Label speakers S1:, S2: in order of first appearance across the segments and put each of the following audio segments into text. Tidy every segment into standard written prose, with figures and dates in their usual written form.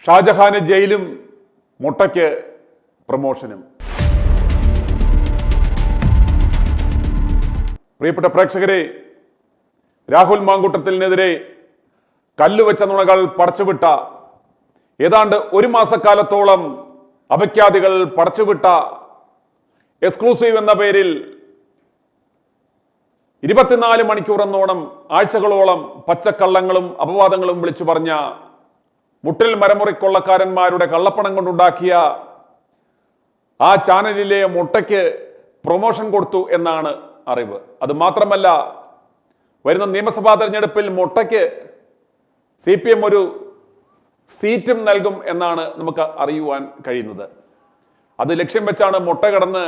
S1: ഷാജഹാന് ജയിലും മുട്ടയ്ക്ക് പ്രമോഷനും. പ്രിയപ്പെട്ട പ്രേക്ഷകരെ, രാഹുൽ മാങ്കൂട്ടത്തിനെതിരെ കല്ലുവെച്ച നുണകൾ പടച്ചുവിട്ട ഏതാണ്ട് ഒരു മാസക്കാലത്തോളം അപഖ്യാതികൾ പടച്ചുവിട്ട എക്സ്ക്ലൂസീവ് എന്ന പേരിൽ 24 മണിക്കൂർ എന്നോണം ആഴ്ചകളോളം പച്ചക്കള്ളങ്ങളും അപവാദങ്ങളും വിളിച്ചു പറഞ്ഞ മുട്ടിൽ മരമുറിക്കൊള്ളക്കാരന്മാരുടെ കള്ളപ്പണം കൊണ്ടുണ്ടാക്കിയ ആ ചാനലിലെ മുട്ടയ്ക്ക് പ്രൊമോഷൻ കൊടുത്തു എന്നാണ് അറിവ്. അത് മാത്രമല്ല, വരുന്ന നിയമസഭാ തെരഞ്ഞെടുപ്പിൽ മുട്ടയ്ക്ക് CPM ഒരു സീറ്റും നൽകും എന്നാണ് നമുക്ക് അറിയുവാൻ കഴിയുന്നത്. അത് ലക്ഷ്യം വെച്ചാണ് മുട്ട കടന്ന്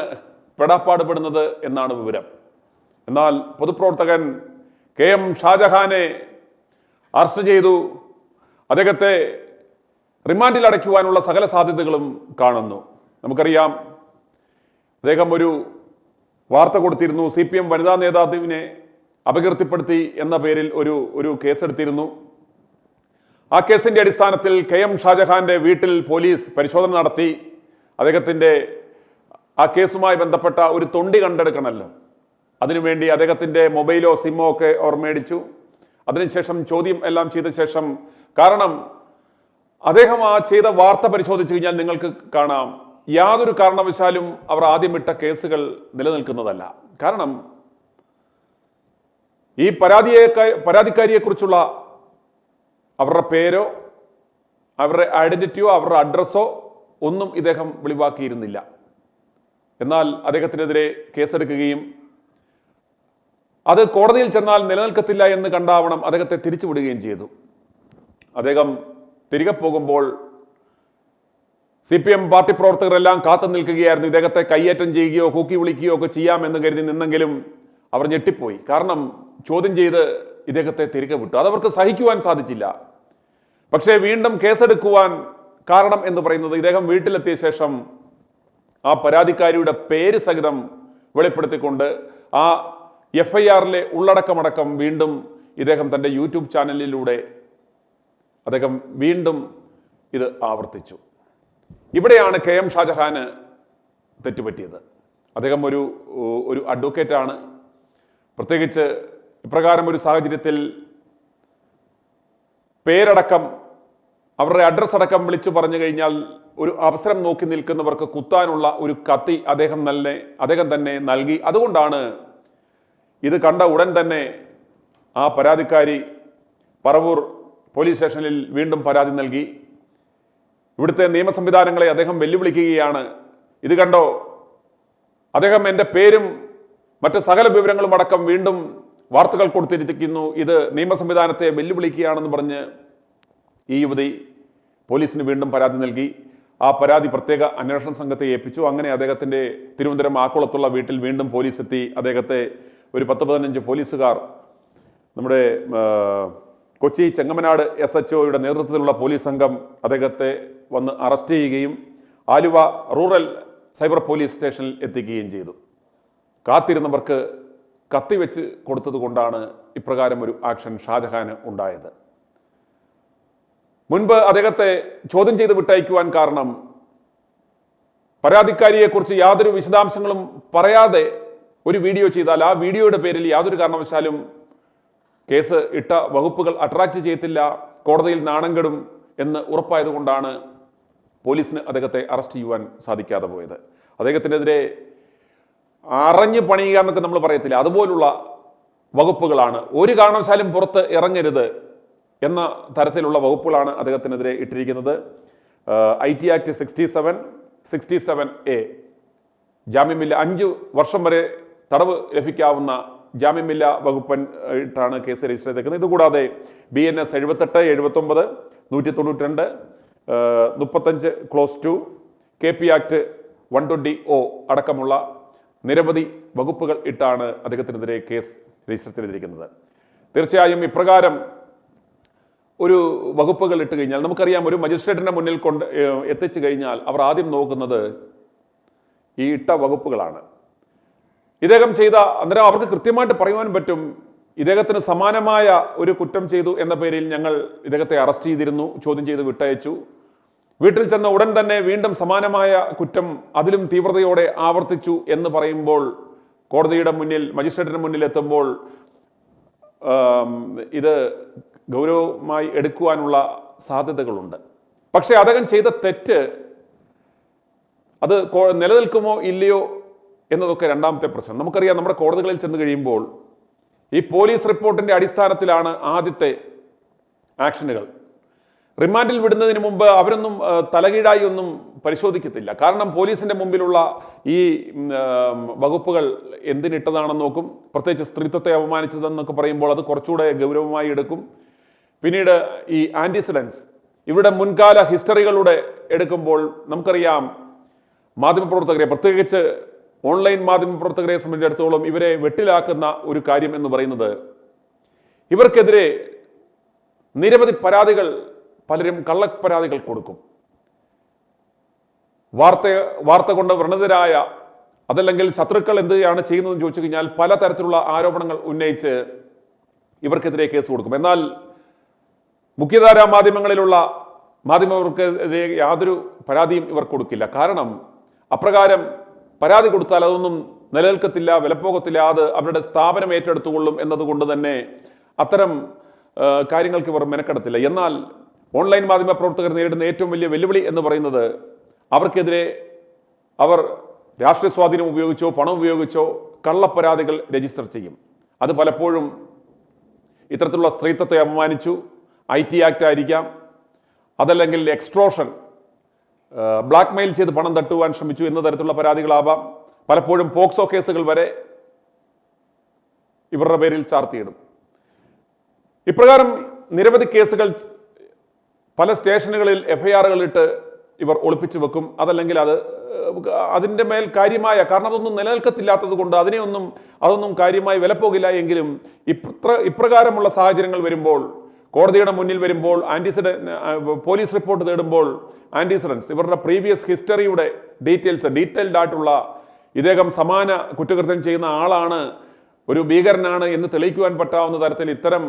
S1: പെടാപ്പാടുപെടുന്നത് എന്നാണ് വിവരം. എന്നാൽ പൊതുപ്രവർത്തകൻ KM ഷാജഹാനെ അറസ്റ്റ് ചെയ്തു. അദ്ദേഹത്തെ റിമാൻഡിൽ അടയ്ക്കുവാനുള്ള സകല സാധ്യതകളും കാണുന്നു. നമുക്കറിയാം, അദ്ദേഹം ഒരു വാർത്ത കൊടുത്തിരുന്നു. CPM വനിതാ നേതാവിനെ അപകീർത്തിപ്പെടുത്തി എന്ന പേരിൽ ഒരു കേസെടുത്തിരുന്നു. ആ കേസിന്റെ അടിസ്ഥാനത്തിൽ KM ഷാജഹാന്റെ വീട്ടിൽ പോലീസ് പരിശോധന നടത്തി. അദ്ദേഹത്തിന്റെ ആ കേസുമായി ബന്ധപ്പെട്ട ഒരു തൊണ്ടി കണ്ടെടുക്കണമല്ലോ, അതിനുവേണ്ടി അദ്ദേഹത്തിന്റെ മൊബൈലോ സിമ്മോ ഒക്കെ അവർ മേടിച്ചു. അതിനുശേഷം ചോദ്യം എല്ലാം ചെയ്ത ശേഷം, കാരണം അദ്ദേഹം ആ ചെയ്ത വാർത്ത പരിശോധിച്ചു കഴിഞ്ഞാൽ നിങ്ങൾക്ക് കാണാം, യാതൊരു കാരണവശാലും അവർ ആദ്യം ഇട്ട കേസുകൾ നിലനിൽക്കുന്നതല്ല. കാരണം ഈ പരാതിക്കാരിയെക്കുറിച്ചുള്ള അവരുടെ പേരോ അവരുടെ ഐഡന്റിറ്റിയോ അവരുടെ അഡ്രസ്സോ ഒന്നും ഇദ്ദേഹം വെളിവാക്കിയിരുന്നില്ല. എന്നാൽ അദ്ദേഹത്തിനെതിരെ കേസെടുക്കുകയും അത് കോടതിയിൽ ചെന്നാൽ നിലനിൽക്കത്തില്ല എന്ന് കണ്ടാവണം അദ്ദേഹത്തെ തിരിച്ചുവിടുകയും ചെയ്തു. അദ്ദേഹം തിരികെ പോകുമ്പോൾ CPM പാർട്ടി പ്രവർത്തകരെല്ലാം കാത്തു നിൽക്കുകയായിരുന്നു. ഇദ്ദേഹത്തെ കയ്യേറ്റം ചെയ്യുകയോ കൂക്കി വിളിക്കുകയോ ഒക്കെ ചെയ്യാമെന്ന് കരുതി നിന്നെങ്കിലും അവർ ഞെട്ടിപ്പോയി. കാരണം ചോദ്യം ചെയ്ത് ഇദ്ദേഹത്തെ തിരികെ വിട്ടു. അതവർക്ക് സഹിക്കുവാൻ സാധിച്ചില്ല. പക്ഷേ വീണ്ടും കേസെടുക്കുവാൻ കാരണം എന്ന് പറയുന്നത്, ഇദ്ദേഹം വീട്ടിലെത്തിയ ശേഷം ആ പരാതിക്കാരിയുടെ പേര് സഹിതം വെളിപ്പെടുത്തിക്കൊണ്ട് ആ FIR-ലെ ഉള്ളടക്കമടക്കം വീണ്ടും ഇദ്ദേഹം തൻ്റെ യൂട്യൂബ് ചാനലിലൂടെ അദ്ദേഹം വീണ്ടും ഇത് ആവർത്തിച്ചു. ഇവിടെയാണ് KM ഷാജഹാന് തെറ്റുപറ്റിയത്. അദ്ദേഹം ഒരു അഡ്വക്കേറ്റാണ്. പ്രത്യേകിച്ച് ഇപ്രകാരം ഒരു സാഹചര്യത്തിൽ പേരടക്കം അവരുടെ അഡ്രസ് അടക്കം വിളിച്ചു പറഞ്ഞു കഴിഞ്ഞാൽ ഒരു അവസരം നോക്കി നിൽക്കുന്നവർക്ക് കുത്താനുള്ള ഒരു കത്തി അദ്ദേഹം തന്നെ നൽകി. അതുകൊണ്ടാണ് ഇത് കണ്ട ഉടൻ തന്നെ ആ പരാതിക്കാരി പറവൂർ പോലീസ് സ്റ്റേഷനിൽ വീണ്ടും പരാതി നൽകി. ഇവിടുത്തെ നിയമ സംവിധാനങ്ങളെ അദ്ദേഹം വെല്ലുവിളിക്കുകയാണ്. ഇത് കണ്ടോ, അദ്ദേഹം എൻ്റെ പേരും മറ്റ് സകല വിവരങ്ങളും അടക്കം വീണ്ടും വാർത്തകൾ കൊടുത്തിരിക്കുന്നു, ഇത് നിയമ സംവിധാനത്തെ വെല്ലുവിളിക്കുകയാണെന്ന് പറഞ്ഞ് ഈ യുവതി പോലീസിന് വീണ്ടും പരാതി നൽകി. ആ പരാതി പ്രത്യേക അന്വേഷണ സംഘത്തെ ഏൽപ്പിച്ചു. അങ്ങനെ അദ്ദേഹത്തിൻ്റെ തിരുവനന്തപുരം ആക്കുളത്തുള്ള വീട്ടിൽ വീണ്ടും പോലീസ് എത്തി. അദ്ദേഹത്തെ ഒരു 10-15 പോലീസുകാർ, നമ്മുടെ കൊച്ചി ചെങ്ങമനാട് SHOയുടെ നേതൃത്വത്തിലുള്ള പോലീസ് സംഘം അദ്ദേഹത്തെ വന്ന് അറസ്റ്റ് ചെയ്യുകയും ആലുവ റൂറൽ സൈബർ പോലീസ് സ്റ്റേഷനിൽ എത്തിക്കുകയും ചെയ്തു. കാത്തിരുന്നവർക്ക് കത്തിവെച്ച് കൊടുത്തത് കൊണ്ടാണ് ഇപ്രകാരം ഒരു ആക്ഷൻ ഷാജഹാന് ഉണ്ടായത്. മുൻപ് അദ്ദേഹത്തെ ചോദ്യം ചെയ്ത് വിട്ടയക്കുവാൻ കാരണം, പരാതിക്കാരിയെക്കുറിച്ച് യാതൊരു വിശദാംശങ്ങളും പറയാതെ ഒരു വീഡിയോ ചെയ്താൽ ആ വീഡിയോയുടെ പേരിൽ യാതൊരു കാരണവശാലും കേസ് ഇട്ട വകുപ്പുകൾ അട്രാക്ട് ചെയ്യത്തില്ല, കോടതിയിൽ നാണം കെടും എന്ന് ഉറപ്പായതുകൊണ്ടാണ് പോലീസിന് അദ്ദേഹത്തെ അറസ്റ്റ് ചെയ്യുവാൻ സാധിക്കാതെ പോയത്. അദ്ദേഹത്തിനെതിരെ അറിഞ്ഞ് പണിയുക എന്നൊക്കെ നമ്മൾ പറയത്തില്ല, അതുപോലുള്ള വകുപ്പുകളാണ്. ഒരു കാരണവശാലും പുറത്ത് ഇറങ്ങരുത് എന്ന തരത്തിലുള്ള വകുപ്പുകളാണ് അദ്ദേഹത്തിനെതിരെ ഇട്ടിരിക്കുന്നത്. IT ആക്ട് 67 A, ജാമ്യമില്ല, 5 വർഷം വരെ തടവ് ലഭിക്കാവുന്ന ജാമ്യമില്ല വകുപ്പിട്ടാണ് കേസ് രജിസ്റ്റർ ചെയ്തേക്കുന്നത്. ഇതുകൂടാതെ BNS 78, 79, 192, 35 Clause 2, KP act 120O അടക്കമുള്ള നിരവധി വകുപ്പുകൾ ഇട്ടാണ് അദ്ദേഹത്തിനെതിരെ കേസ് രജിസ്റ്റർ ചെയ്തിരിക്കുന്നത്. തീർച്ചയായും ഇപ്രകാരം ഒരു വകുപ്പുകൾ ഇട്ട് കഴിഞ്ഞാൽ, നമുക്കറിയാം, ഒരു മജിസ്ട്രേറ്റിന്റെ മുന്നിൽ എത്തിച്ചു കഴിഞ്ഞാൽ അവർ ആദ്യം നോക്കുന്നത് ഈ ഇട്ട വകുപ്പുകളാണ്. ഇദ്ദേഹം ചെയ്ത അന്നേരം അവർക്ക് കൃത്യമായിട്ട് പറയുവാനും പറ്റും, ഇദ്ദേഹത്തിന് സമാനമായ ഒരു കുറ്റം ചെയ്തു എന്ന പേരിൽ ഞങ്ങൾ ഇദ്ദേഹത്തെ അറസ്റ്റ് ചെയ്തിരുന്നു, ചോദ്യം ചെയ്ത് വിട്ടയച്ചു, വീട്ടിൽ ചെന്ന ഉടൻ തന്നെ വീണ്ടും സമാനമായ കുറ്റം അതിലും തീവ്രതയോടെ ആവർത്തിച്ചു എന്ന് പറയുമ്പോൾ കോടതിയുടെ മുന്നിൽ മജിസ്ട്രേറ്റിന് മുന്നിൽ എത്തുമ്പോൾ ഇത് ഗൗരവമായി എടുക്കുവാനുള്ള സാധ്യതകളുണ്ട്. പക്ഷേ അദ്ദേഹം ചെയ്ത തെറ്റ് അത് നിലനിൽക്കുമോ ഇല്ലയോ എന്നതൊക്കെ രണ്ടാമത്തെ പ്രശ്നം. നമുക്കറിയാം, നമ്മുടെ കോടതികളിൽ ചെന്ന് കഴിയുമ്പോൾ ഈ പോലീസ് റിപ്പോർട്ടിന്റെ അടിസ്ഥാനത്തിലാണ് ആദ്യത്തെ ആക്ഷനുകൾ. റിമാൻഡിൽ വിടുന്നതിന് മുമ്പ് അവരൊന്നും തലകീഴായി ഒന്നും പരിശോധിക്കത്തില്ല. കാരണം പോലീസിന്റെ മുമ്പിലുള്ള ഈ വകുപ്പുകൾ എന്തിനിട്ടതാണെന്ന് നോക്കും. പ്രത്യേകിച്ച് സ്ത്രീത്വത്തെ അപമാനിച്ചതെന്നൊക്കെ പറയുമ്പോൾ അത് കുറച്ചുകൂടെ ഗൗരവമായി എടുക്കും. പിന്നീട് ഈ ആന്റിസിഡൻസ്, ഇവിടെ മുൻകാല ഹിസ്റ്ററികളുടെ എടുക്കുമ്പോൾ നമുക്കറിയാം, മാധ്യമപ്രവർത്തകരെ, പ്രത്യേകിച്ച് ഓൺലൈൻ മാധ്യമപ്രവർത്തകരെ സംബന്ധിച്ചിടത്തോളം ഇവരെ വെട്ടിലാക്കുന്ന ഒരു കാര്യം എന്ന് പറയുന്നത്, ഇവർക്കെതിരെ നിരവധി പരാതികൾ, പലരും കള്ളപ്പരാതികൾ കൊടുക്കും. വാർത്ത കൊണ്ട് വ്രണതരായ, അതല്ലെങ്കിൽ ശത്രുക്കൾ എന്താണ് ചെയ്യുന്നതെന്ന് ചോദിച്ചു കഴിഞ്ഞാൽ പലതരത്തിലുള്ള ആരോപണങ്ങൾ ഉന്നയിച്ച് ഇവർക്കെതിരെ കേസ് കൊടുക്കും. എന്നാൽ മുഖ്യധാരാ മാധ്യമങ്ങളിലുള്ള മാധ്യമവർക്കെതിരെ യാതൊരു പരാതിയും ഇവർ കൊടുക്കില്ല. കാരണം അപ്രകാരം പരാതി കൊടുത്താൽ അതൊന്നും നിലനിൽക്കത്തില്ല, വിലപ്പോകത്തില്ല, അത് അവരുടെ സ്ഥാപനം ഏറ്റെടുത്തുകൊള്ളും എന്നതുകൊണ്ട് തന്നെ അത്തരം കാര്യങ്ങൾക്ക് ഇവർ മെനക്കെടത്തില്ല. എന്നാൽ ഓൺലൈൻ മാധ്യമ പ്രവർത്തകർ നേരിടുന്ന ഏറ്റവും വലിയ വെല്ലുവിളി എന്ന് പറയുന്നത്, അവർക്കെതിരെ അവർ രാഷ്ട്രീയ സ്വാധീനം ഉപയോഗിച്ചോ പണം ഉപയോഗിച്ചോ കള്ളപ്പരാതികൾ രജിസ്റ്റർ ചെയ്യും. അത് പലപ്പോഴും ഇത്തരത്തിലുള്ള സ്ത്രീത്വത്തെ അപമാനിച്ചു, IT ആക്ട് ആയിരിക്കാം, അതല്ലെങ്കിൽ എക്സ്ട്രോഷൻ, ബ്ലാക്ക് മെയിൽ ചെയ്ത് പണം തട്ടുവാൻ ശ്രമിച്ചു എന്ന തരത്തിലുള്ള പരാതികളാവാം. പലപ്പോഴും പോക്സോ കേസുകൾ വരെ ഇവരുടെ പേരിൽ ചാർത്തിയിടും. ഇപ്രകാരം നിരവധി കേസുകൾ പല സ്റ്റേഷനുകളിൽ FIR-കളിട്ട് ഇവർ ഒളിപ്പിച്ചു വെക്കും. അതല്ലെങ്കിൽ അതിൻ്റെ മേൽ കാര്യമായ, കാരണം അതൊന്നും നിലനിൽക്കത്തില്ലാത്തത് കൊണ്ട് അതൊന്നും കാര്യമായി വിലപ്പോകില്ല. എങ്കിലും ഇപ്രകാരമുള്ള സാഹചര്യങ്ങൾ വരുമ്പോൾ, കോടതിയുടെ മുന്നിൽ വരുമ്പോൾ, പോലീസ് റിപ്പോർട്ട് തേടുമ്പോൾ ആന്റിസിഡൻസ്, ഇവരുടെ പ്രീവിയസ് ഹിസ്റ്ററിയുടെ ഡീറ്റെയിൽഡ് ആയിട്ടുള്ള, ഇദ്ദേഹം സമാന കുറ്റകൃത്യം ചെയ്യുന്ന ആളാണ്, ഒരു ഭീകരനാണ് എന്ന് തെളിയിക്കുവാൻ പറ്റാവുന്ന തരത്തിൽ ഇത്തരം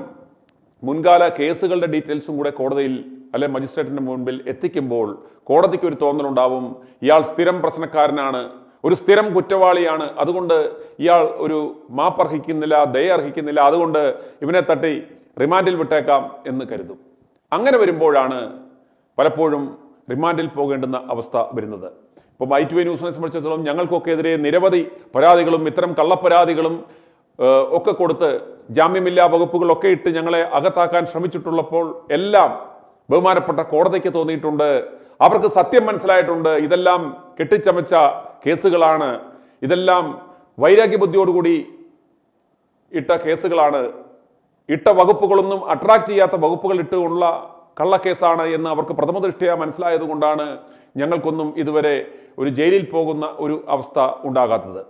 S1: മുൻകാല കേസുകളുടെ ഡീറ്റെയിൽസും കൂടെ കോടതിയിൽ അല്ലെ മജിസ്ട്രേറ്റിന്റെ മുൻപിൽ എത്തിക്കുമ്പോൾ കോടതിക്ക് ഒരു തോന്നലുണ്ടാവും, ഇയാൾ സ്ഥിരം പ്രശ്നക്കാരനാണ്, ഒരു സ്ഥിരം കുറ്റവാളിയാണ്, അതുകൊണ്ട് ഇയാൾ ഒരു മാപ്പ് അർഹിക്കുന്നില്ല, ദയ അർഹിക്കുന്നില്ല, അതുകൊണ്ട് ഇവനെ തട്ടി റിമാൻഡിൽ വിട്ടേക്കാം എന്ന് കരുതും. അങ്ങനെ വരുമ്പോഴാണ് പലപ്പോഴും റിമാൻഡിൽ പോകേണ്ടുന്ന അവസ്ഥ വരുന്നത്. ഇപ്പം i2i ന്യൂസിനെ സംബന്ധിച്ചിടത്തോളം ഞങ്ങൾക്കൊക്കെ എതിരെ നിരവധി പരാതികളും ഇത്തരം കള്ളപ്പരാതികളും ഒക്കെ കൊടുത്ത് ജാമ്യമില്ലാ വകുപ്പുകളൊക്കെ ഇട്ട് ഞങ്ങളെ അകത്താക്കാൻ ശ്രമിച്ചിട്ടുള്ളപ്പോൾ എല്ലാം ബഹുമാനപ്പെട്ട കോടതിക്ക് തോന്നിയിട്ടുണ്ട്, അവർക്ക് സത്യം മനസ്സിലായിട്ടുണ്ട്, ഇതെല്ലാം കെട്ടിച്ചമച്ച കേസുകളാണ്, ഇതെല്ലാം വൈരാഗ്യബുദ്ധിയോടുകൂടി ഇട്ട കേസുകളാണ്, ഇട്ട വകുപ്പുകളൊന്നും അട്രാക്ട് ചെയ്യാത്ത വകുപ്പുകൾ ഇട്ടുകൊണ്ടുള്ള കള്ളക്കേസാണ് എന്ന് അവർക്ക് പ്രഥമ ദൃഷ്ട്യാ മനസ്സിലായത് കൊണ്ടാണ് ഞങ്ങൾക്കൊന്നും ഇതുവരെ ഒരു ജയിലിൽ പോകുന്ന ഒരു അവസ്ഥ ഉണ്ടാകാത്തത്.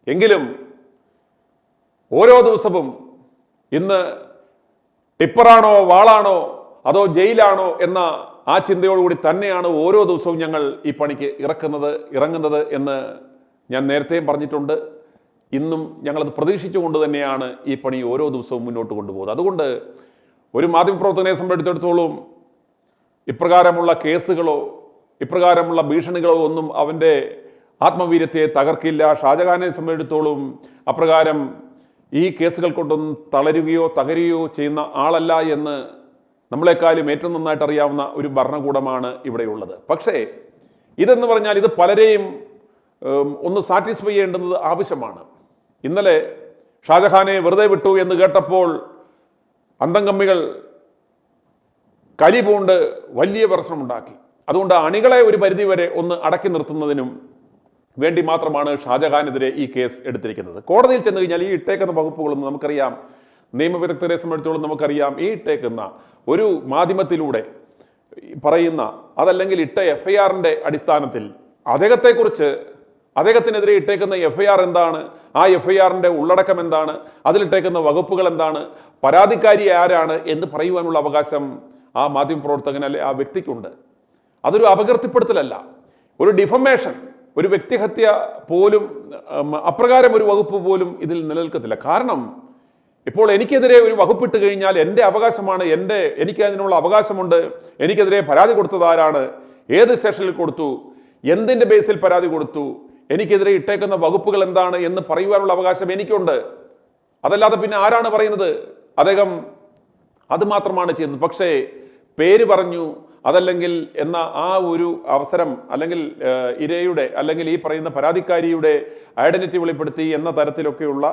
S1: എങ്കിലും ഓരോ ദിവസവും ഇന്ന് ടിപ്പറാണോ വാളാണോ അതോ ജയിലാണോ എന്ന ആ ചിന്തയോടുകൂടി തന്നെയാണ് ഓരോ ദിവസവും ഞങ്ങൾ ഈ പണിക്ക് ഇറങ്ങുന്നത് എന്ന് ഞാൻ നേരത്തെയും പറഞ്ഞിട്ടുണ്ട്. ഇന്നും ഞങ്ങളത് പ്രതീക്ഷിച്ചുകൊണ്ട് തന്നെയാണ് ഈ പണി ഓരോ ദിവസവും മുന്നോട്ട് കൊണ്ടുപോകുന്നത്. അതുകൊണ്ട് ഒരു മാധ്യമപ്രവർത്തകനെ സംബന്ധിച്ചിടത്തോളം ഇപ്രകാരമുള്ള കേസുകളോ ഇപ്രകാരമുള്ള ഭീഷണികളോ ഒന്നും അവൻ്റെ ആത്മവീര്യത്തെ തകർക്കില്ല. ഷാജഹാനെ സംബന്ധിച്ചിടത്തോളം അപ്രകാരം ഈ കേസുകൾ കൊണ്ടൊന്നും തളരുകയോ തകരുകയോ ചെയ്യുന്ന ആളല്ല എന്ന് നമ്മളെക്കാളും ഏറ്റവും നന്നായിട്ട് അറിയാവുന്ന ഒരു ഭരണകൂടമാണ് ഇവിടെയുള്ളത്. പക്ഷേ ഇതെന്ന് പറഞ്ഞാൽ ഇത് പലരെയും ഒന്ന് സാറ്റിസ്ഫൈ ചെയ്യേണ്ടുന്നത് ആവശ്യമാണ്. ഇന്നലെ ഷാജഹാനെ വെറുതെ വിട്ടു എന്ന് കേട്ടപ്പോൾ അന്തംകമ്മികൾ കലി പൂണ്ട് വലിയ പ്രശ്നമുണ്ടാക്കി. അതുകൊണ്ട് അണികളെ ഒരു പരിധിവരെ ഒന്ന് അടക്കി നിർത്തുന്നതിനും വേണ്ടി മാത്രമാണ് ഷാജഹാനെതിരെ ഈ കേസ് എടുത്തിരിക്കുന്നത്. കോടതിയിൽ ചെന്ന് കഴിഞ്ഞാൽ ഈ ഇട്ടേക്കുന്ന വകുപ്പുകളൊന്നും നമുക്കറിയാം, നിയമവിദഗ്ധരെ സംബന്ധിച്ചോളം നമുക്കറിയാം, ഈ ഇട്ടേക്കുന്ന ഒരു മാധ്യമത്തിലൂടെ പറയുന്ന അതല്ലെങ്കിൽ ഇട്ട FIR-ന്റെ അടിസ്ഥാനത്തിൽ അദ്ദേഹത്തിനെതിരെ ഇട്ടേക്കുന്ന FIR എന്താണ്, ആ FIR-ന്റെ ഉള്ളടക്കം എന്താണ്, അതിലിട്ടേക്കുന്ന വകുപ്പുകൾ എന്താണ്, പരാതിക്കാരി ആരാണ് എന്ന് പറയുവാനുള്ള അവകാശം ആ മാധ്യമപ്രവർത്തകൻ അല്ലെ ആ വ്യക്തിക്കുണ്ട്. അതൊരു അപകീർത്തിപ്പെടുത്തലല്ല, ഒരു ഡിഫമേഷൻ, ഒരു വ്യക്തിഹത്യ പോലും, അപ്രകാരം ഒരു വകുപ്പ് പോലും ഇതിൽ നിലനിൽക്കത്തില്ല. കാരണം ഇപ്പോൾ എനിക്കെതിരെ ഒരു വകുപ്പിട്ട് കഴിഞ്ഞാൽ എൻ്റെ അവകാശമാണ്, എനിക്ക് അതിനുള്ള അവകാശമുണ്ട്, എനിക്കെതിരെ പരാതി കൊടുത്തത് ആരാണ്, ഏത് സ്റ്റേഷനിൽ കൊടുത്തു, എന്തിന്റെ ബേസിൽ പരാതി കൊടുത്തു, എനിക്കെതിരെ ഇട്ടേക്കുന്ന വകുപ്പുകൾ എന്താണ് എന്ന് പറയുവാനുള്ള അവകാശം എനിക്കുണ്ട്. അതല്ലാതെ പിന്നെ ആരാണ് പറയുന്നത്? അദ്ദേഹം അത് മാത്രമാണ് ചെയ്യുന്നത്. പക്ഷേ പേര് പറഞ്ഞു, അതല്ലെങ്കിൽ എന്ന ആ ഒരു അവസരം, അല്ലെങ്കിൽ ഇരയുടെ അല്ലെങ്കിൽ ഈ പറയുന്ന പരാതിക്കാരിയുടെ ഐഡന്റിറ്റി വെളിപ്പെടുത്തി എന്ന തരത്തിലൊക്കെയുള്ള,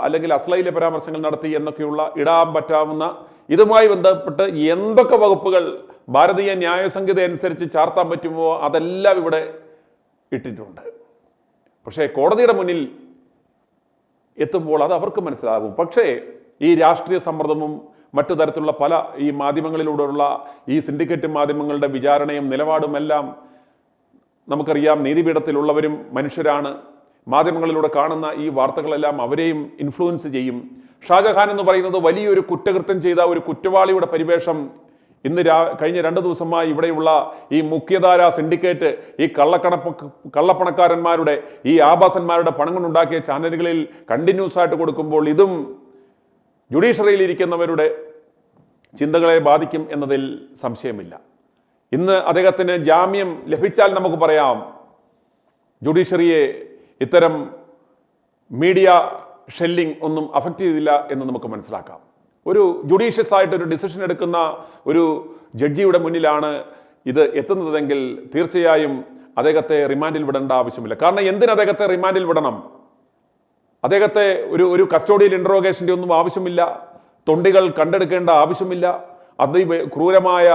S1: അല്ലെങ്കിൽ അശ്ലീല പരാമർശങ്ങൾ നടത്തി എന്നൊക്കെയുള്ള ഇടാൻ പറ്റാവുന്ന ഇതുമായി ബന്ധപ്പെട്ട് എന്തൊക്കെ വകുപ്പുകൾ ഭാരതീയ ന്യായ സംഹിത അനുസരിച്ച് ചാർത്താൻ പറ്റുമോ അതെല്ലാം ഇവിടെ ഇട്ടിട്ടുണ്ട്. പക്ഷേ കോടതിയുടെ മുന്നിൽ എത്തുമ്പോൾ അത് അവർക്ക് മനസ്സിലാകും. പക്ഷേ ഈ രാഷ്ട്രീയ സമ്മർദ്ദവും മറ്റു തരത്തിലുള്ള പല ഈ മാധ്യമങ്ങളിലൂടെയുള്ള ഈ സിൻഡിക്കേറ്റ് മാധ്യമങ്ങളുടെ വിചാരണയും നിലപാടുമെല്ലാം നമുക്കറിയാം. നീതിപീഠത്തിലുള്ളവരും മനുഷ്യരാണ്. മാധ്യമങ്ങളിലൂടെ കാണുന്ന ഈ വാർത്തകളെല്ലാം അവരെയും ഇൻഫ്ലുവൻസ് ചെയ്യും. ഷാജഹാൻ എന്ന് പറയുന്നത് വലിയൊരു കുറ്റകൃത്യം ചെയ്ത ഒരു കുറ്റവാളിയുടെ പരിവേഷം ഇന്ന് കഴിഞ്ഞ 2 ദിവസമായി ഇവിടെയുള്ള ഈ മുഖ്യധാര സിൻഡിക്കേറ്റ്, ഈ കള്ളപ്പണക്കാരന്മാരുടെ, ഈ ആഭാസന്മാരുടെ പണം കൊണ്ടുണ്ടാക്കിയ ചാനലുകളിൽ കണ്ടിന്യൂസ് ആയിട്ട് കൊടുക്കുമ്പോൾ ഇതും ജുഡീഷ്യറിയിൽ ഇരിക്കുന്നവരുടെ ചിന്തകളെ ബാധിക്കും എന്നതിൽ സംശയമില്ല. ഇന്ന് അദ്ദേഹത്തിന് ജാമ്യം ലഭിച്ചാൽ നമുക്ക് പറയാം ജുഡീഷ്യറിയെ ഇത്തരം മീഡിയ ഷെല്ലിംഗ് ഒന്നും അഫക്റ്റ് ചെയ്തില്ല എന്ന് നമുക്ക് മനസ്സിലാക്കാം. ഒരു ജുഡീഷ്യസ് ആയിട്ടൊരു ഡിസിഷൻ എടുക്കുന്ന ഒരു ജഡ്ജിയുടെ മുന്നിലാണ് ഇത് എത്തുന്നതെങ്കിൽ തീർച്ചയായും അദ്ദേഹത്തെ റിമാൻഡിൽ വിടേണ്ട ആവശ്യമില്ല. കാരണം എന്തിന് അദ്ദേഹത്തെ റിമാൻഡിൽ വിടണം? അദ്ദേഹത്തെ ഒരു കസ്റ്റോഡിയൽ ഇൻട്രോഗേഷൻ്റെ ഒന്നും ആവശ്യമില്ല. തൊണ്ടികൾ കണ്ടെടുക്കേണ്ട ആവശ്യമില്ല. ക്രൂരമായ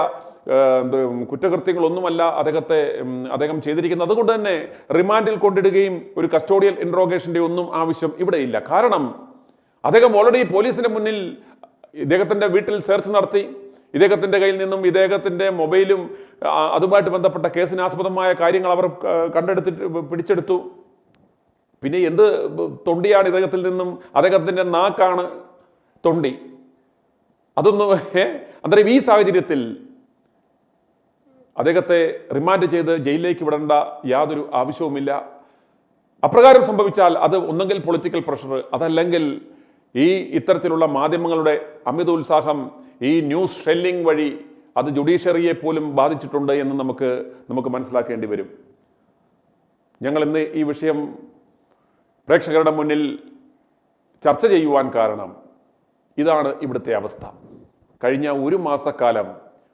S1: കുറ്റകൃത്യങ്ങളൊന്നുമല്ല അദ്ദേഹം ചെയ്തിരിക്കുന്നത്. അതുകൊണ്ട് തന്നെ റിമാൻഡിൽ കൊണ്ടിടുകയും ഒരു കസ്റ്റോഡിയൽ ഇൻട്രോഗേഷൻ്റെ ഒന്നും ആവശ്യം ഇവിടെയില്ല. കാരണം അദ്ദേഹം ഓൾറെഡി പോലീസിന്റെ മുന്നിൽ ഇദ്ദേഹത്തിന്റെ വീട്ടിൽ സെർച്ച് നടത്തി. ഇദ്ദേഹത്തിന്റെ കയ്യിൽ നിന്നും ഇദ്ദേഹത്തിന്റെ മൊബൈലും അതുമായിട്ട് ബന്ധപ്പെട്ട കേസിനാസ്പദമായ കാര്യങ്ങൾ അവർ പിടിച്ചെടുത്തു. പിന്നെ എന്ത് തൊണ്ടിയാണ് ഇദ്ദേഹത്തിൽ നിന്നും? അദ്ദേഹത്തിന്റെ നാക്കാണ് തൊണ്ടി. അതൊന്നും അന്നേരം ഈ സാഹചര്യത്തിൽ അദ്ദേഹത്തെ റിമാൻഡ് ചെയ്ത് ജയിലിലേക്ക് വിടേണ്ട യാതൊരു ആവശ്യവുമില്ല. അപ്രകാരം സംഭവിച്ചാൽ അത് ഒന്നെങ്കിൽ പൊളിറ്റിക്കൽ പ്രഷർ, അതല്ലെങ്കിൽ ഈ ഇത്തരത്തിലുള്ള മാധ്യമങ്ങളുടെ അമിത ഉത്സാഹം, ഈ ന്യൂസ് ഷെല്ലിംഗ് വഴി അത് ജുഡീഷ്യറിയെ പോലും ബാധിച്ചിട്ടുണ്ട് എന്ന് നമുക്ക് മനസ്സിലാക്കേണ്ടി വരും. ഞങ്ങൾ ഇന്ന് ഈ വിഷയം പ്രേക്ഷകരുടെ മുന്നിൽ ചർച്ച ചെയ്യുവാൻ കാരണം ഇതാണ് ഇവിടുത്തെ അവസ്ഥ. കഴിഞ്ഞ 1 മാസക്കാലം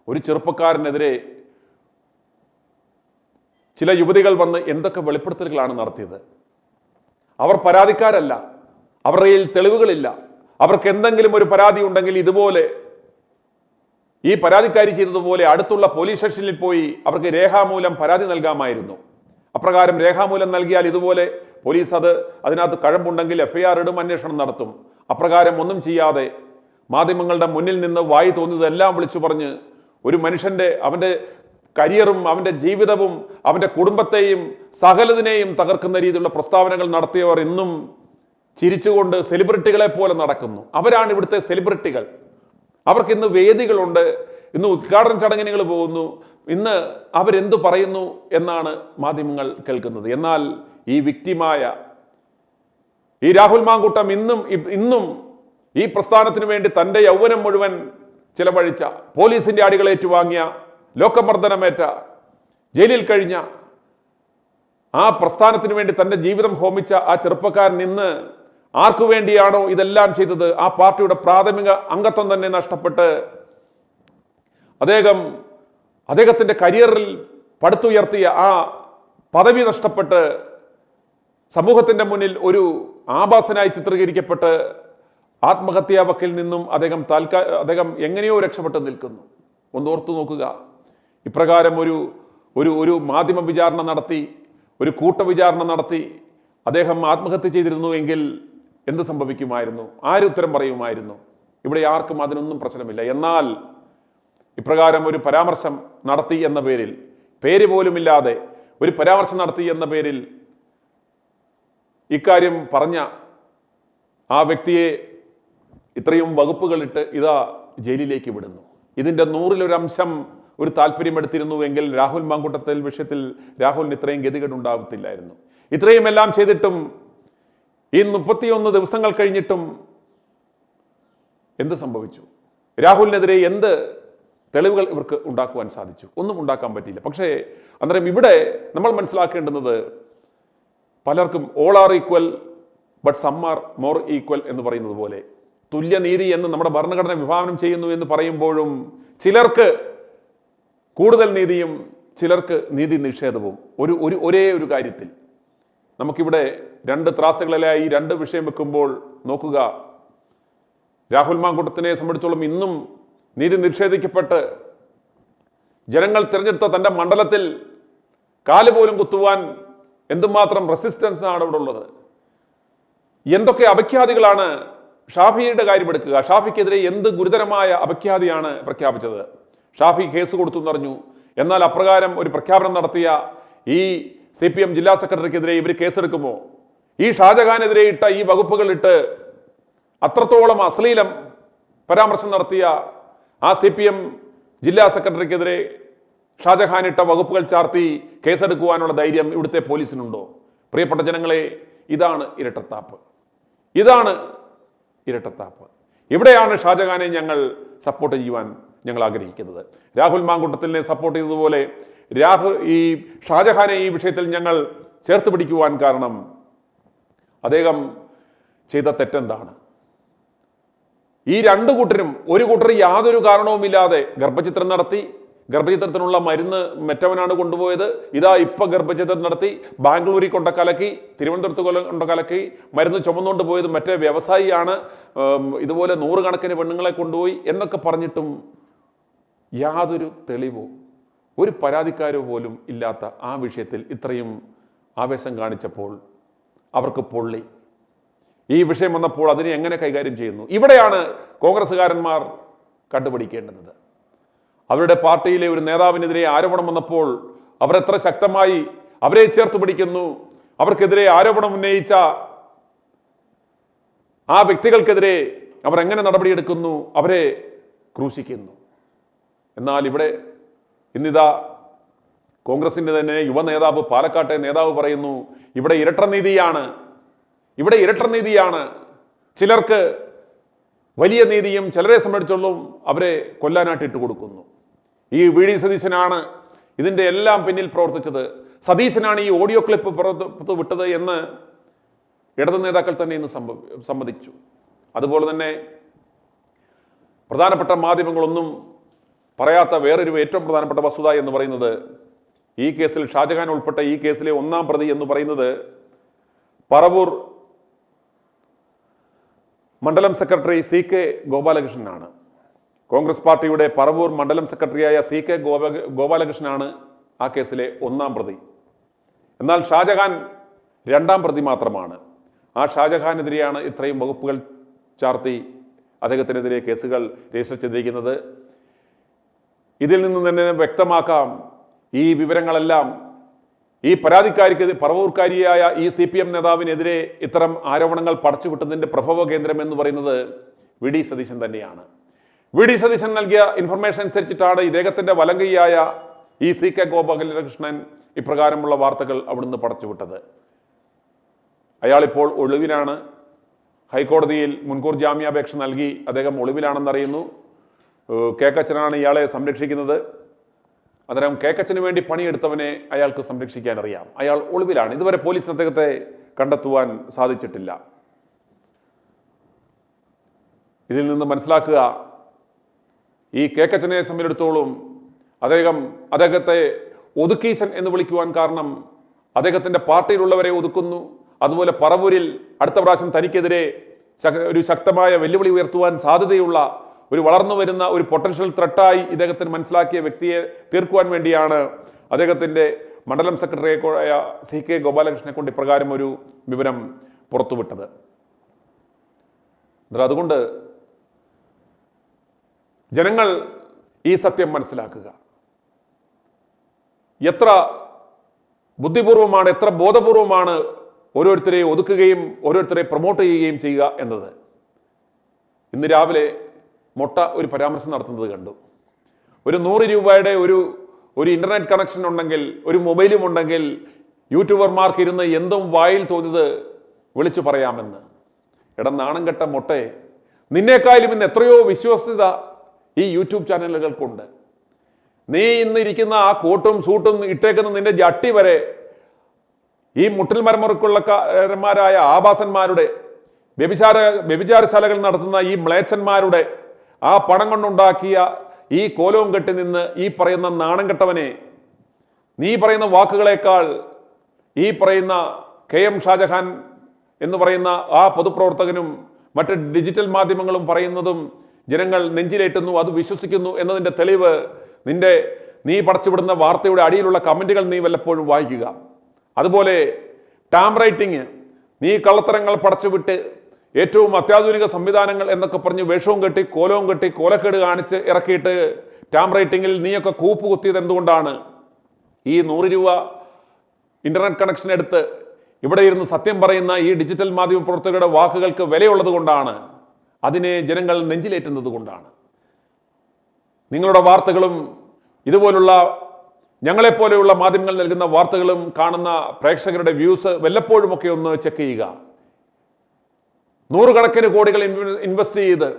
S1: ഒരു ചെറുപ്പക്കാരനെതിരെ ചില യുവതികൾ വന്ന് എന്തൊക്കെ വെളിപ്പെടുത്തലുകളാണ് നടത്തിയത്. അവർ പരാതിക്കാരല്ല, അവരുടെ കയ്യിൽ തെളിവുകളില്ല. അവർക്ക് എന്തെങ്കിലും ഒരു പരാതി ഉണ്ടെങ്കിൽ ഇതുപോലെ ഈ പരാതിക്കാരി ചെയ്തതുപോലെ അടുത്തുള്ള പോലീസ് സ്റ്റേഷനിൽ പോയി അവർക്ക് രേഖാമൂലം പരാതി നൽകാമായിരുന്നു. അപ്രകാരം രേഖാമൂലം നൽകിയാൽ ഇതുപോലെ പോലീസ് അതിനകത്ത് കഴമ്പുണ്ടെങ്കിൽ FIR ഇടും, അന്വേഷണം നടത്തും. അപ്രകാരം ഒന്നും ചെയ്യാതെ മാധ്യമങ്ങളുടെ മുന്നിൽ നിന്ന് വായി തോന്നിയതെല്ലാം വിളിച്ചു പറഞ്ഞ് ഒരു മനുഷ്യന്റെ അവന്റെ കരിയറും അവന്റെ ജീവിതവും അവന്റെ കുടുംബത്തെയും സകലതിനെയും തകർക്കുന്ന രീതിയിലുള്ള പ്രസ്താവനകൾ നടത്തിയവർ ഇന്നും ചിരിച്ചുകൊണ്ട് സെലിബ്രിറ്റികളെ പോലെ നടക്കുന്നു. അവരാണ് ഇവിടുത്തെ സെലിബ്രിറ്റികൾ. അവർക്ക് ഇന്ന് വേദികളുണ്ട്, ഇന്ന് ഉദ്ഘാടന ചടങ്ങിനുകൾ പോകുന്നു, ഇന്ന് അവരെന്തു പറയുന്നു എന്നാണ് മാധ്യമങ്ങൾ കേൾക്കുന്നത്. എന്നാൽ ഈ വിക്ടിമായ ഈ രാഹുൽ മാങ്കൂട്ടം ഇന്നും ഈ പ്രസ്ഥാനത്തിന് വേണ്ടി തൻ്റെ യൗവനം മുഴുവൻ ചിലവഴിച്ച, പോലീസിന്റെ അടികളേറ്റുവാങ്ങിയ, ലോകമർദ്ദനമേറ്റ, ജയിലിൽ കഴിഞ്ഞ, ആ പ്രസ്ഥാനത്തിന് വേണ്ടി തൻ്റെ ജീവിതം ഹോമിച്ച ആ ചെറുപ്പക്കാരൻ ഇന്ന് ആർക്കു വേണ്ടിയാണോ ഇതെല്ലാം ചെയ്തത്, ആ പാർട്ടിയുടെ പ്രാഥമിക അംഗത്വം തന്നെ നഷ്ടപ്പെട്ട് അദ്ദേഹത്തിന്റെ കരിയറിൽ പടുത്തുയർത്തിയ ആ പദവി നഷ്ടപ്പെട്ട് സമൂഹത്തിന്റെ മുന്നിൽ ഒരു ആഭാസനായി ചിത്രീകരിക്കപ്പെട്ട് ആത്മഹത്യാ വക്കിൽ നിന്നും അദ്ദേഹം എങ്ങനെയോ രക്ഷപ്പെട്ട് നിൽക്കുന്നു. ഒന്നോർത്തു നോക്കുക. ഇപ്രകാരം ഒരു മാധ്യമ വിചാരണ നടത്തി, ഒരു കൂട്ടവിചാരണ നടത്തി അദ്ദേഹം ആത്മഹത്യ ചെയ്തിരുന്നു എങ്കിൽ എന്ത് സംഭവിക്കുമായിരുന്നു? ആര് ഉത്തരം പറയുമായിരുന്നു? ഇവിടെ ആർക്കും അതിനൊന്നും പ്രശ്നമില്ല. എന്നാൽ ഇപ്രകാരം ഒരു പരാമർശം നടത്തി എന്ന പേരിൽ, പേര് പോലുമില്ലാതെ ഒരു പരാമർശം നടത്തി എന്ന പേരിൽ ഇക്കാര്യം പറഞ്ഞ ആ വ്യക്തിയെ ഇത്രയും വകുപ്പുകളിട്ട് ജയിലിലേക്ക് വിടുന്നു. ഇതിൻ്റെ 100-1 ഒരു താല്പര്യമെടുത്തിരുന്നുവെങ്കിൽ രാഹുൽ മാങ്കൂട്ടത്തിൽ വിഷയത്തിൽ രാഹുലിന് ഇത്രയും ഗതികേടുണ്ടാവത്തില്ലായിരുന്നു. ഇത്രയും എല്ലാം ചെയ്തിട്ടും ഈ 31 ദിവസങ്ങൾ കഴിഞ്ഞിട്ടും എന്ത് സംഭവിച്ചു? രാഹുലിനെതിരെ എന്ത് തെളിവുകൾ ഇവർക്ക് ഉണ്ടാക്കുവാൻ സാധിച്ചു. ഒന്നും ഉണ്ടാക്കാൻ പറ്റിയില്ല. പക്ഷേ അന്നേരം ഇവിടെ നമ്മൾ മനസ്സിലാക്കേണ്ടുന്നത് പലർക്കും all are equal but some are more equal എന്ന് പറയുന്നത് പോലെ തുല്യനീതി എന്ന് നമ്മുടെ ഭരണഘടന വിഭാവനം ചെയ്യുന്നു എന്ന് പറയുമ്പോഴും ചിലർക്ക് കൂടുതൽ നീതിയും ചിലർക്ക് നീതി നിഷേധവും ഒരേ ഒരു കാര്യത്തിൽ. നമുക്കിവിടെ രണ്ട് ത്രാസുകളിലായി രണ്ട് വിഷയം വെക്കുമ്പോൾ നോക്കുക, രാഹുൽ മാങ്കൂട്ടത്തിനെ സംബന്ധിച്ചോളം ഇന്നും നീതി നിഷേധിക്കപ്പെട്ട് ജനങ്ങൾ തിരഞ്ഞെടുത്ത തൻ്റെ മണ്ഡലത്തിൽ കാല് പോലും കുത്തുവാൻ എന്തുമാത്രം റെസിസ്റ്റൻസ് ആണ് ഇവിടെ ഉള്ളത്. എന്തൊക്കെ അപഖ്യാതികളാണ് ഷാഫിയുടെ കാര്യമെടുക്കുക. ഷാഫിക്കെതിരെ എന്ത് ഗുരുതരമായ അപഖ്യാതിയാണ് പ്രഖ്യാപിച്ചത്. ഷാഫി കേസ് കൊടുത്തു എന്നറിഞ്ഞു. എന്നാൽ അപ്രകാരം ഒരു പ്രഖ്യാപനം നടത്തിയ ഈ CPM ജില്ലാ സെക്രട്ടറിക്കെതിരെ ഇവർ കേസെടുക്കുമോ? ഈ ഷാജഹാനെതിരെ ഇട്ട ഈ വകുപ്പുകൾ ഇട്ട് അത്രത്തോളം അശ്ലീലം പരാമർശം നടത്തിയ ആ CPM ജില്ലാ സെക്രട്ടറിക്കെതിരെ ഷാജഹാൻ ഇട്ട വകുപ്പുകൾ ചാർത്തി കേസെടുക്കുവാനുള്ള ധൈര്യം ഇവിടുത്തെ പോലീസിനുണ്ടോ? പ്രിയപ്പെട്ട ജനങ്ങളെ, ഇതാണ് ഇരട്ടത്താപ്പ്. ഇതാണ് ഇരട്ടത്താപ്പ്. ഇവിടെയാണ് ഷാജഹാനെ ഞങ്ങൾ സപ്പോർട്ട് ചെയ്യുവാൻ ഞങ്ങൾ ആഗ്രഹിക്കുന്നത്. രാഹുൽ മാങ്കൂട്ടത്തിനെ സപ്പോർട്ട് ചെയ്തതുപോലെ ഈ ഷാജഹാനെ ഈ വിഷയത്തിൽ ഞങ്ങൾ ചേർത്ത് പിടിക്കുവാൻ കാരണം അദ്ദേഹം ചെയ്ത തെറ്റെന്താണ്? ഈ രണ്ടു കൂട്ടരും, ഒരു കൂട്ടർ യാതൊരു കാരണവുമില്ലാതെ ഗർഭചിത്രം നടത്തി, ഗർഭചിത്രത്തിനുള്ള മരുന്ന് മറ്റവനാണ് കൊണ്ടുപോയത്, ഇതാ ഇപ്പൊ ഗർഭചിത്രം നടത്തി ബാംഗ്ലൂരിൽ കൊണ്ട കലക്കി, തിരുവനന്തപുരത്ത് കൊണ്ട കലക്കി, മരുന്ന് ചുമന്നുകൊണ്ട് പോയത് മറ്റേ വ്യവസായിയാണ്, ഇതുപോലെ 100 കണക്കിന് പെണ്ണുങ്ങളെ കൊണ്ടുപോയി എന്നൊക്കെ പറഞ്ഞിട്ടും യാതൊരു തെളിവോ ഒരു പരാതിക്കാരോ പോലും ഇല്ലാത്ത ആ വിഷയത്തിൽ ഇത്രയും ആവേശം കാണിച്ചപ്പോൾ അവർക്ക് പൊള്ളി. ഈ വിഷയം വന്നപ്പോൾ അതിനെ എങ്ങനെ കൈകാര്യം ചെയ്യുന്നു? ഇവിടെയാണ് കോൺഗ്രസ്സുകാരന്മാർ കണ്ടുപിടിക്കേണ്ടത്. അവരുടെ പാർട്ടിയിലെ ഒരു നേതാവിനെതിരെ ആരോപണം വന്നപ്പോൾ അവരെത്ര ശക്തമായി അവരെ ചേർത്ത് പിടിക്കുന്നു. അവർക്കെതിരെ ആരോപണം ഉന്നയിച്ച ആ വ്യക്തികൾക്കെതിരെ അവർ എങ്ങനെ നടപടിയെടുക്കുന്നു, അവരെ ക്രൂശിക്കുന്നു. എന്നാൽ ഇവിടെ ഇന്നിതാ കോൺഗ്രസിന്റെ തന്നെ യുവ നേതാവ്, പാലക്കാട്ടെ നേതാവ് പറയുന്നു, ഇവിടെ ഇരട്ടനീതിയാണ്, ഇവിടെ ഇരട്ടനീതിയാണ്. ചിലർക്ക് വലിയ നീതിയും ചിലരെ സംബന്ധിച്ചോളം അവരെ കൊല്ലാനായിട്ട് ഇട്ട് കൊടുക്കുന്നു. ഈ VD സതീശനാണ് ഇതിൻ്റെ എല്ലാം പിന്നിൽ പ്രവർത്തിച്ചത്. സതീശനാണ് ഈ ഓഡിയോ ക്ലിപ്പ് പുറത്ത് വിട്ടത് എന്ന് ഇടത് നേതാക്കൾ തന്നെ ഇന്ന് സമ്മതിച്ചു. അതുപോലെ തന്നെ പ്രധാനപ്പെട്ട മാധ്യമങ്ങളൊന്നും പറയാത്ത വേറൊരു ഏറ്റവും പ്രധാനപ്പെട്ട വസ്തുത എന്ന് പറയുന്നത്, ഈ കേസിൽ ഷാജഹാൻ ഉൾപ്പെട്ട ഈ കേസിലെ 1-ാം പ്രതി എന്ന് പറയുന്നത് പറവൂർ മണ്ഡലം സെക്രട്ടറി CK ഗോപാലകൃഷ്ണനാണ്. കോൺഗ്രസ് പാർട്ടിയുടെ പറവൂർ മണ്ഡലം സെക്രട്ടറിയായ CK ഗോപാലകൃഷ്ണനാണ് ആ കേസിലെ 1-ാം പ്രതി. എന്നാൽ ഷാജഹാൻ 2-ാം പ്രതി മാത്രമാണ്. ആ ഷാജഹാനെതിരെയാണ് ഇത്രയും വകുപ്പുകൾ ചാർത്തി അദ്ദേഹത്തിനെതിരെ കേസുകൾ രജിസ്റ്റർ ചെയ്തിരിക്കുന്നത്. ഇതിൽ നിന്ന് തന്നെ വ്യക്തമാക്കാം, ഈ വിവരങ്ങളെല്ലാം ഈ പരാതിക്കാരിക്ക്, പറവൂർക്കാരിയായ ഈ CPM നേതാവിനെതിരെ ഇത്തരം ആരോപണങ്ങൾ പടച്ചുവിട്ടതിൻ്റെ പ്രഭവ കേന്ദ്രം എന്ന് പറയുന്നത് VD സതീശൻ തന്നെയാണ്. VD സതീശൻ നൽകിയ ഇൻഫർമേഷൻ അനുസരിച്ചിട്ടാണ് ഇദ്ദേഹത്തിൻ്റെ വലങ്കൈയായ ഈ CK ഗോപാലകൃഷ്ണൻ ഇപ്രകാരമുള്ള വാർത്തകൾ അവിടുന്ന് പടച്ചുവിട്ടത്. അയാളിപ്പോൾ ഒളിവിലാണ്. ഹൈക്കോടതിയിൽ മുൻകൂർ ജാമ്യാപേക്ഷ നൽകി അദ്ദേഹം ഒളിവിലാണെന്നറിയുന്നു. കേക്കച്ചനാണ് ഇയാളെ സംരക്ഷിക്കുന്നത്. അന്നേരം കേക്കച്ചന് വേണ്ടി പണിയെടുത്തവനെ അയാൾക്ക് സംരക്ഷിക്കാൻ അറിയാം. അയാൾ ഒളിവിലാണ്. ഇതുവരെ പോലീസ് അദ്ദേഹത്തെ കണ്ടെത്തുവാൻ സാധിച്ചിട്ടില്ല. ഇതിൽ നിന്ന് മനസ്സിലാക്കുക, ഈ കേക്കച്ചനെ സംബന്ധിച്ചിടത്തോളം അദ്ദേഹത്തെ ഒതുക്കീശൻ എന്ന് വിളിക്കുവാൻ കാരണം അദ്ദേഹത്തിൻ്റെ പാർട്ടിയിലുള്ളവരെ ഒതുക്കുന്നു. അതുപോലെ പറവൂരിൽ അടുത്ത പ്രാവശ്യം തനിക്കെതിരെ ഒരു ശക്തമായ വെല്ലുവിളി ഉയർത്തുവാൻ സാധ്യതയുള്ള ഒരു വളർന്നു വരുന്ന ഒരു പൊട്ടൻഷ്യൽ ത്രെട്ടായി ഇദ്ദേഹത്തിന് മനസ്സിലാക്കിയ വ്യക്തിയെ തീർക്കുവാൻ വേണ്ടിയാണ് അദ്ദേഹത്തിൻ്റെ മണ്ഡലം സെക്രട്ടറിയായ CK ഗോപാലകൃഷ്ണനെ കൊണ്ട് ഇപ്രകാരം ഒരു വിവരം പുറത്തുവിട്ടത്. അതുകൊണ്ട് ജനങ്ങൾ ഈ സത്യം മനസ്സിലാക്കുക. എത്ര ബുദ്ധിപൂർവമാണ്, എത്ര ബോധപൂർവമാണ് ഓരോരുത്തരെ ഒതുക്കുകയും ഓരോരുത്തരെ പ്രൊമോട്ട് ചെയ്യുകയും ചെയ്യുക എന്നത്. ഇന്ന് രാവിലെ മൊട്ട ഒരു പരാമർശം നടത്തുന്നത് കണ്ടു. ഒരു 100 രൂപയുടെ ഒരു ഇന്റർനെറ്റ് കണക്ഷൻ ഉണ്ടെങ്കിൽ, ഒരു മൊബൈലും ഉണ്ടെങ്കിൽ യൂട്യൂബർമാർക്ക് ഇരുന്ന് എന്തും വായിൽ തോന്നിയത് വിളിച്ചു പറയാമെന്ന്. നാണം കെട്ട മൊട്ടയെ, നിന്നേക്കാളും ഇന്ന് എത്രയോ വിശ്വസ്തത ഈ യൂട്യൂബ് ചാനലുകൾക്കുണ്ട്. നീ ഇന്നിരിക്കുന്ന ആ കോട്ടും സൂട്ടും ഇട്ടേക്കുന്ന നിന്റെ ജട്ടി വരെ ഈ മുട്ടിൽ മരമുറിക്കുള്ളക്കാരന്മാരായ ആഭാസന്മാരുടെ വ്യഭിചാരശാലകൾ നടത്തുന്ന ഈ മ്ലേച്ഛന്മാരുടെ ആ പണം കൊണ്ടുണ്ടാക്കിയ ഈ കോലവും കെട്ടി നിന്ന് ഈ പറയുന്ന നാണം കെട്ടവനെ, നീ പറയുന്ന വാക്കുകളേക്കാൾ ഈ പറയുന്ന KM ഷാജഹാൻ എന്ന് പറയുന്ന ആ പൊതുപ്രവർത്തകനും മറ്റ് ഡിജിറ്റൽ മാധ്യമങ്ങളും പറയുന്നതും ജനങ്ങൾ നെഞ്ചിലേറ്റുന്നു, അത് വിശ്വസിക്കുന്നു എന്നതിൻ്റെ തെളിവ് നീ പടച്ചുവിടുന്ന വാർത്തയുടെ അടിയിലുള്ള കമന്റുകൾ നീ വല്ലപ്പോഴും വായിക്കുക. അതുപോലെ ടാം റൈറ്റിംഗ്, നീ കള്ളത്തരങ്ങൾ പടച്ചുവിട്ട് ഏറ്റവും അത്യാധുനിക സംവിധാനങ്ങൾ എന്നൊക്കെ പറഞ്ഞ് വേഷവും കെട്ടി കോലവും കെട്ടി കോലക്കേട് കാണിച്ച് ഇറക്കിയിട്ട് ടാം റൈറ്റിംഗിൽ നീയൊക്കെ കൂപ്പ് കുത്തിയത് എന്തുകൊണ്ടാണ്? ഈ 100 രൂപ ഇന്റർനെറ്റ് കണക്ഷൻ എടുത്ത് ഇവിടെ ഇരുന്ന് സത്യം പറയുന്ന ഈ ഡിജിറ്റൽ മാധ്യമ പ്രവർത്തകരുടെ വാക്കുകൾക്ക് വിലയുള്ളത് കൊണ്ടാണ്, അതിനെ ജനങ്ങൾ നെഞ്ചിലേറ്റുന്നത് കൊണ്ടാണ്. നിങ്ങളുടെ വാർത്തകളും ഇതുപോലുള്ള ഞങ്ങളെപ്പോലെയുള്ള മാധ്യമങ്ങൾ നൽകുന്ന വാർത്തകളും കാണുന്ന പ്രേക്ഷകരുടെ വ്യൂസ് വല്ലപ്പോഴുമൊക്കെ ഒന്ന് ചെക്ക് ചെയ്യുക. 100 കണക്കിന് കോടികൾ ഇൻവെസ്റ്റ് ചെയ്ത്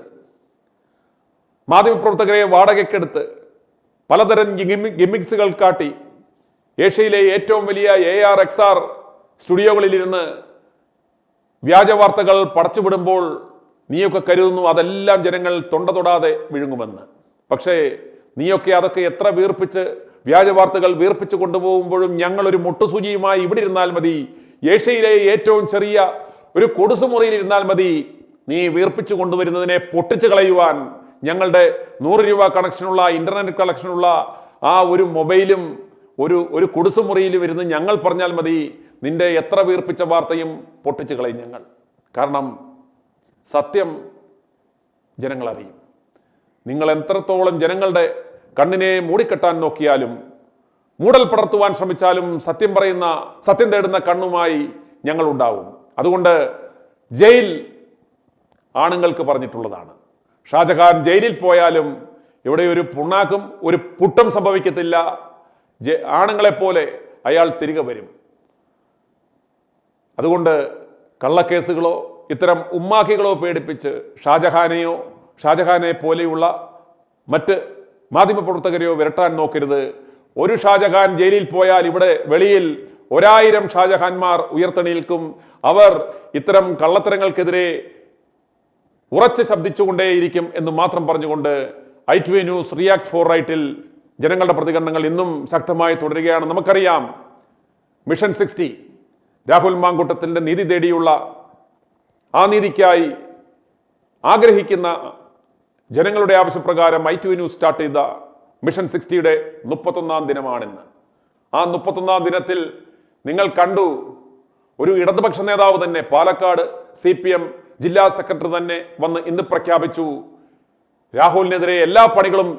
S1: മാധ്യമപ്രവർത്തകരെ വാടകയ്ക്കെടുത്ത് പലതരം ഗിമ്മിക്സുകൾ കാട്ടി ഏഷ്യയിലെ ഏറ്റവും വലിയ AR XR സ്റ്റുഡിയോകളിലിരുന്ന് വ്യാജ വാർത്തകൾ പടച്ചുവിടുമ്പോൾ നീയൊക്കെ കരുതുന്നു അതെല്ലാം ജനങ്ങൾ തൊണ്ട തൊടാതെ വിഴുങ്ങുമെന്ന്. പക്ഷേ നീയൊക്കെ അതൊക്കെ എത്ര വീർപ്പിച്ച് വ്യാജ വാർത്തകൾ വീർപ്പിച്ച് കൊണ്ടുപോകുമ്പോഴും ഞങ്ങളൊരു മുട്ടുസൂചിയുമായി ഇവിടെ ഇരുന്നാൽ മതി, ഏഷ്യയിലെ ഏറ്റവും ചെറിയ ഒരു കൊടുസുമുറിയിൽ ഇരുന്നാൽ മതി, നീ വീർപ്പിച്ചു കൊണ്ടുവരുന്നതിനെ പൊട്ടിച്ചു കളയുവാൻ ഞങ്ങളുടെ 100 രൂപ കണക്ഷനുള്ള ഇന്റർനെറ്റ് കണക്ഷനുള്ള ആ ഒരു മൊബൈലും ഒരു കുടുസുമുറിയിലും ഇരുന്ന് ഞങ്ങൾ പറഞ്ഞാൽ മതി, നിന്റെ എത്ര വീർപ്പിച്ച വാർത്തയും പൊട്ടിച്ചു കളയും ഞങ്ങൾ. കാരണം സത്യം ജനങ്ങൾ അറിയും. നിങ്ങൾ എത്രത്തോളം ജനങ്ങളുടെ കണ്ണിനെ മൂടിക്കെട്ടാൻ നോക്കിയാലും മൂടൽ പടർത്തുവാൻ ശ്രമിച്ചാലും സത്യം തേടുന്ന കണ്ണുമായി ഞങ്ങൾ ഉണ്ടാവും. അതുകൊണ്ട് ജയിൽ ആണുങ്ങൾക്ക് പറഞ്ഞിട്ടുള്ളതാണ്. ഷാജഹാൻ ജയിലിൽ പോയാലും ഇവിടെ ഒരു പുണ്ണാക്കും ഒരു പുട്ടും സംഭവിക്കത്തില്ല. ആണുങ്ങളെപ്പോലെ അയാൾ തിരികെ വരും. അതുകൊണ്ട് കള്ളക്കേസുകളോ ഇത്തരം ഉമ്മാക്കികളോ പേടിപ്പിച്ച് ഷാജഹാനെ പോലെയുള്ള മറ്റ് മാധ്യമപ്രവർത്തകരെയോ വിരട്ടാൻ നോക്കരുത്. ഒരു ഷാജഹാൻ ജയിലിൽ പോയാൽ ഇവിടെ വെളിയിൽ 1000 ഷാജഹാന്മാർ ഉയർത്തെണീൽക്കും. അവർ ഇത്തരം കള്ളത്തരങ്ങൾക്കെതിരെ ഉറച്ച് ശബ്ദിച്ചുകൊണ്ടേയിരിക്കും എന്ന് മാത്രം പറഞ്ഞുകൊണ്ട് i2a ന്യൂസ് റിയാക്ട് ഫോർ റൈറ്റിൽ ജനങ്ങളുടെ പ്രതികരണങ്ങൾ ഇന്നും ശക്തമായി തുടരുകയാണ്. നമുക്കറിയാം മിഷൻ 60 രാഹുൽ മാങ്കൂട്ടത്തിന്റെ നീതി തേടിയുള്ള ആ നീതിക്കായി ആഗ്രഹിക്കുന്ന ജനങ്ങളുടെ ആവശ്യപ്രകാരം i2a ന്യൂസ് സ്റ്റാർട്ട് ചെയ്ത മിഷൻ 60യുടെ 31ാം ദിനമാണിന്ന്. ആ 31ാം ദിനത്തിൽ നിങ്ങൾ കണ്ടു, ഒരു ഇടതുപക്ഷ നേതാവ് തന്നെ പാലക്കാട് CPM ജില്ലാ സെക്രട്ടറി തന്നെ വന്ന് ഇന്ന് പ്രഖ്യാപിച്ചു രാഹുലിനെതിരെ എല്ലാ പണികളും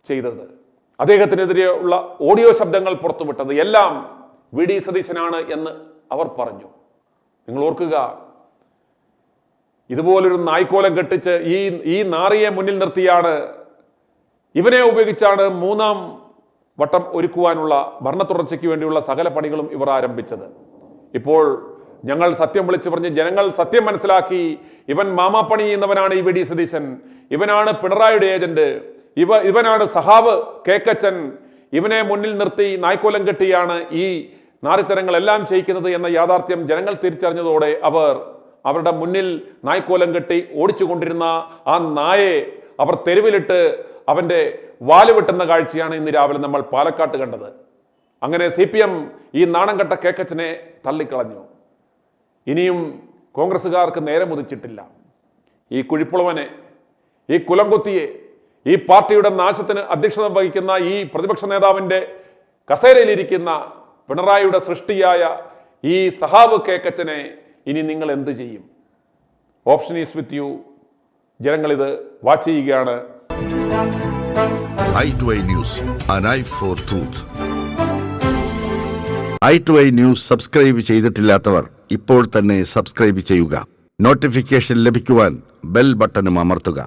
S1: ചെയ്തത്, അദ്ദേഹത്തിനെതിരെയുള്ള ഓഡിയോ ശബ്ദങ്ങൾ പുറത്തുവിട്ടത് എല്ലാം VD സതീശനാണ് എന്ന് അവർ പറഞ്ഞു. നിങ്ങൾ ഓർക്കുക, ഇതുപോലൊരു നായ്ക്കോലം കെട്ടിച്ച് ഈ നാറിയെ മുന്നിൽ നിർത്തിയാണ്, ഇവനെ ഉപയോഗിച്ചാണ് 3ാം വട്ടം ഒരുക്കുവാനുള്ള ഭരണത്തുടർച്ചയ്ക്ക് വേണ്ടിയുള്ള സകല പണികളും ഇവർ ആരംഭിച്ചത്. ഇപ്പോൾ ഞങ്ങൾ സത്യം വിളിച്ചു പറഞ്ഞ് ജനങ്ങൾ സത്യം മനസ്സിലാക്കി, ഇവൻ മാമാപ്പണി ചെയ്യുന്നവനാണ് ഈ VD സതീശൻ, ഇവനാണ് പിണറായിയുടെ ഏജന്റ്, ഇവനാണ് സഹാബ് കേക്കച്ചൻ, ഇവനെ മുന്നിൽ നിർത്തി നായ്ക്കോലം കെട്ടിയാണ് ഈ നാരിത്തരങ്ങളെല്ലാം ചെയ്യിക്കുന്നത് എന്ന യാഥാർത്ഥ്യം ജനങ്ങൾ തിരിച്ചറിഞ്ഞതോടെ അവരുടെ മുന്നിൽ നായ്ക്കോലം കെട്ടി ഓടിച്ചുകൊണ്ടിരുന്ന ആ നായെ അവർ തെരുവിലിട്ട് അവന്റെ വാല് വെട്ടുന്ന കാഴ്ചയാണ് ഇന്ന് രാവിലെ നമ്മൾ പാലക്കാട്ട് കണ്ടത്. അങ്ങനെ CPM ഈ നാണം കെട്ട കേക്കച്ചനെ തള്ളിക്കളഞ്ഞു. ഇനിയും കോൺഗ്രസ്സുകാർക്ക് നേരെ മുതിച്ചിട്ടില്ല. ഈ കുഴിപ്പുളവനെ, ഈ കുലംകുത്തിയെ, ഈ പാർട്ടിയുടെ നാശത്തിന് അധ്യക്ഷത വഹിക്കുന്ന ഈ പ്രതിപക്ഷ നേതാവിന്റെ കസേരയിലിരിക്കുന്ന പിണറായിയുടെ സൃഷ്ടിയായ ഈ സഹാബ് കേക്കച്ചനെ ഇനി നിങ്ങൾ എന്ത് ചെയ്യും? Option is with you. ജനങ്ങൾ ഇത് വാച്ച് ചെയ്യുകയാണ്.
S2: i2a News, an eye for truth. i2a News subscribe ചെയ്തിട്ടില്ലാത്തവർ ഇപ്പോൾ തന്നെ സബ്സ്ക്രൈബ് ചെയ്യുക. നോട്ടിഫിക്കേഷൻ ലഭിക്കുവാൻ ബെൽ ബട്ടണും അമർത്തുക.